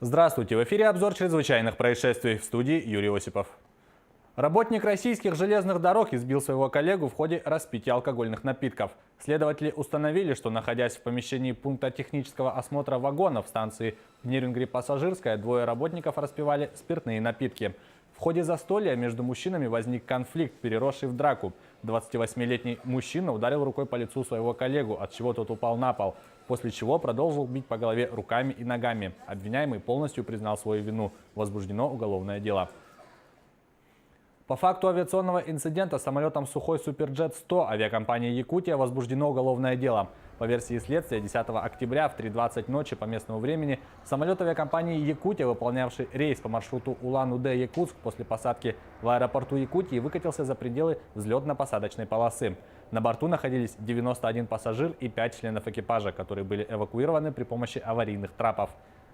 Здравствуйте! В эфире обзор чрезвычайных происшествий. В студии Юрий Осипов. Работник российских железных дорог избил своего коллегу в ходе распития алкогольных напитков. Следователи установили, что, находясь в помещении пункта технического осмотра вагонов станции Нерюнгри-Пассажирская, двое работников распивали спиртные напитки. В ходе застолья между мужчинами возник конфликт, переросший в драку. 28-летний мужчина ударил рукой по лицу своего коллегу, от чего тот упал на пол, после чего продолжил бить по голове руками и ногами. Обвиняемый полностью признал свою вину. Возбуждено уголовное дело. По факту авиационного инцидента с самолетом Сухой Суперджет-100 авиакомпании «Якутия» возбуждено уголовное дело. По версии следствия, 10 октября в 3:20 ночи по местному времени самолет авиакомпании «Якутия», выполнявший рейс по маршруту Улан-Удэ-Якутск, после посадки в аэропорту Якутии выкатился за пределы взлетно-посадочной полосы. На борту находились 91 пассажир и 5 членов экипажа, которые были эвакуированы при помощи аварийных трапов.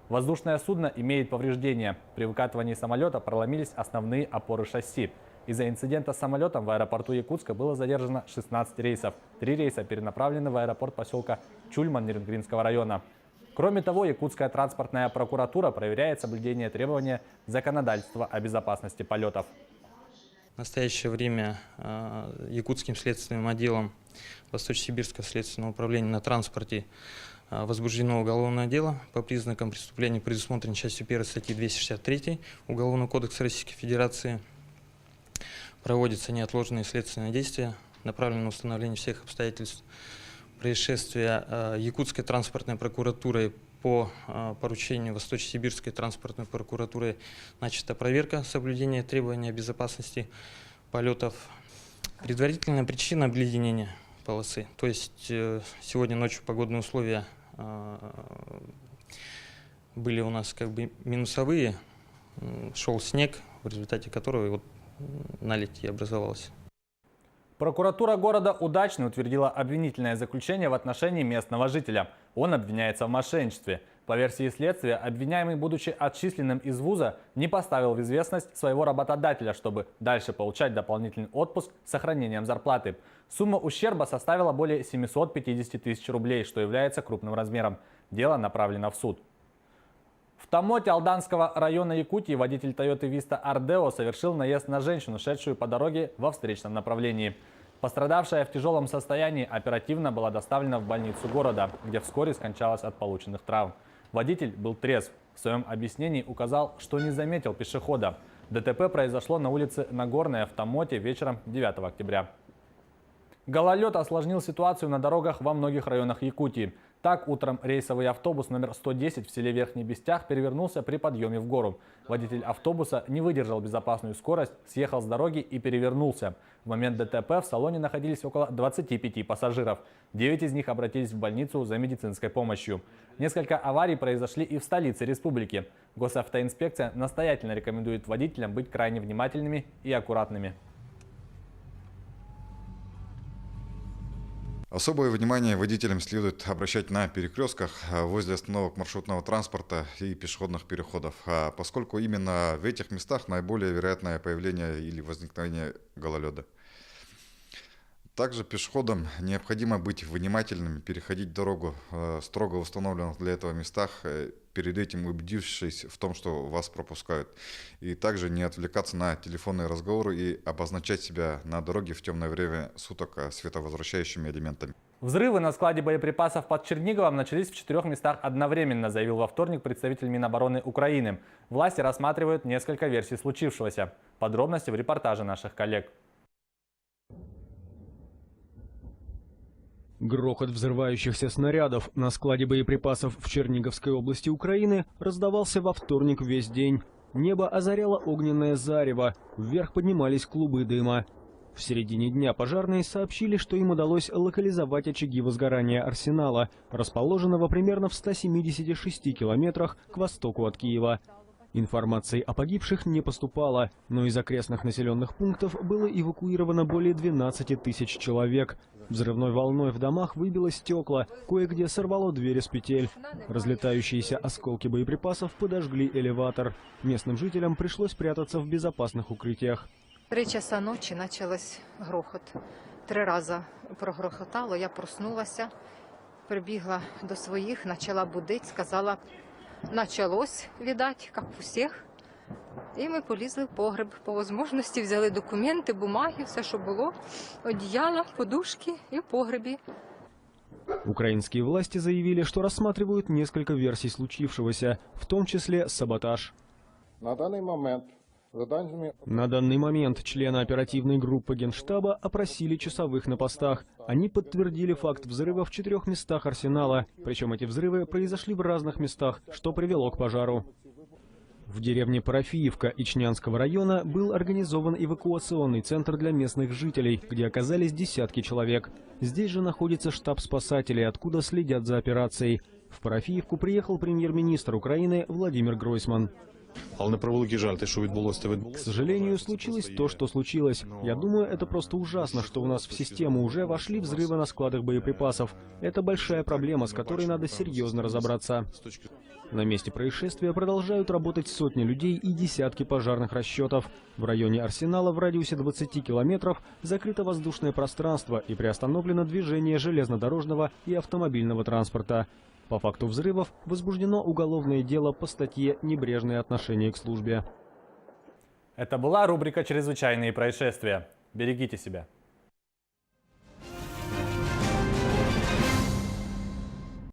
Воздушное судно имеет повреждения. При выкатывании самолета проломились основные опоры шасси. Из-за инцидента с самолетом в аэропорту Якутска было задержано 16 рейсов. 3 рейса перенаправлены в аэропорт поселка Чульман Нерюнгринского района. Кроме того, Якутская транспортная прокуратура проверяет соблюдение требований законодательства о безопасности полетов. В настоящее время Якутским следственным отделом Восточно-Сибирского следственного управления на транспорте возбуждено уголовное дело по признакам преступления, предусмотренной частью 1 статьи 263 Уголовного кодекса Российской Федерации. Проводятся неотложные следственные действия, направленные на установление всех обстоятельств происшествия. Якутской транспортной прокуратурой по поручению Восточно-Сибирской транспортной прокуратуры начата проверка соблюдения требований о безопасности полетов. Предварительная причина обледенения полосы. То есть сегодня ночью погодные условия были у нас как бы минусовые, шел снег, в результате которого наледь и образовалась. Прокуратура города Удачный утвердила обвинительное заключение в отношении местного жителя. Он обвиняется в мошенничестве. По версии следствия, обвиняемый, будучи отчисленным из вуза, не поставил в известность своего работодателя, чтобы дальше получать дополнительный отпуск с сохранением зарплаты. Сумма ущерба составила более 750 тысяч рублей, что является крупным размером. Дело направлено в суд. В Тамоте Алданского района Якутии водитель Toyota Vista Ardeo совершил наезд на женщину, шедшую по дороге во встречном направлении. Пострадавшая в тяжелом состоянии оперативно была доставлена в больницу города, где вскоре скончалась от полученных травм. Водитель был трезв. В своем объяснении указал, что не заметил пешехода. ДТП произошло на улице Нагорная в Тамоте вечером 9 октября. Гололед осложнил ситуацию на дорогах во многих районах Якутии. Так, утром рейсовый автобус номер 110 в селе Верхний Бестях перевернулся при подъеме в гору. Водитель автобуса не выдержал безопасную скорость, съехал с дороги и перевернулся. В момент ДТП в салоне находились около 25 пассажиров. 9 из них обратились в больницу за медицинской помощью. Несколько аварий произошли и в столице республики. Госавтоинспекция настоятельно рекомендует водителям быть крайне внимательными и аккуратными. Особое внимание водителям следует обращать на перекрестках, возле остановок маршрутного транспорта и пешеходных переходов, поскольку именно в этих местах наиболее вероятное появление или возникновение гололеда. Также пешеходам необходимо быть внимательными, переходить дорогу в строго установленных для этого местах, перед этим убедившись в том, что вас пропускают. И также не отвлекаться на телефонные разговоры и обозначать себя на дороге в темное время суток световозвращающими элементами. Взрывы на складе боеприпасов под Черниговом начались в 4 местах одновременно, заявил во вторник представитель Минобороны Украины. Власти рассматривают несколько версий случившегося. Подробности в репортаже наших коллег. Грохот взрывающихся снарядов на складе боеприпасов в Черниговской области Украины раздавался во вторник весь день. Небо озаряло огненное зарево, вверх поднимались клубы дыма. В середине дня пожарные сообщили, что им удалось локализовать очаги возгорания арсенала, расположенного примерно в 176 километрах к востоку от Киева. Информации о погибших не поступало, но из окрестных населенных пунктов было эвакуировано более 12 тысяч человек. Взрывной волной в домах выбило стекла, кое-где сорвало двери с петель. Разлетающиеся осколки боеприпасов подожгли элеватор. Местным жителям пришлось прятаться в безопасных укрытиях. 3 часа ночі почався грохот. 3 рази прогрохотало, я проснулася, прибігла до своїх, почала будити, сказала началось, видать, как у всіх. І ми полізли в погреб. По можливості взяли документи, бумаги, все, що було, одіяла, подушки і в погребі. Украинские власти заявили, что рассматривают несколько версий случившегося, в том числе саботаж. На даний момент за даними На данный момент члены оперативной группы Генштаба опросили часовых на постах. Они подтвердили факт взрыва в 4 местах арсенала, причем эти взрывы произошли в разных местах, что привело к пожару. В деревне Парафиевка Ичнянского района был организован эвакуационный центр для местных жителей, где оказались десятки человек. Здесь же находится штаб спасателей, откуда следят за операцией. В Парафиевку приехал премьер-министр Украины Владимир Гройсман. Але на превеликий жаль, те, що відбулося, це К відбулося. сожалению, случилось то, что случилось. Я думаю, это просто ужасно, что у нас в систему уже вошли взрывы на складах боеприпасов. Это большая проблема, с которой надо серьезно разобраться. На месте происшествия продолжают работать сотни людей и десятки пожарных расчетов. В районе Арсенала в радиусе 20 километров закрыто воздушное пространство и приостановлено движение железнодорожного и автомобильного транспорта. По факту взрывов возбуждено уголовное дело по статье «Небрежное отношение к службе». Это была рубрика «Чрезвычайные происшествия». Берегите себя.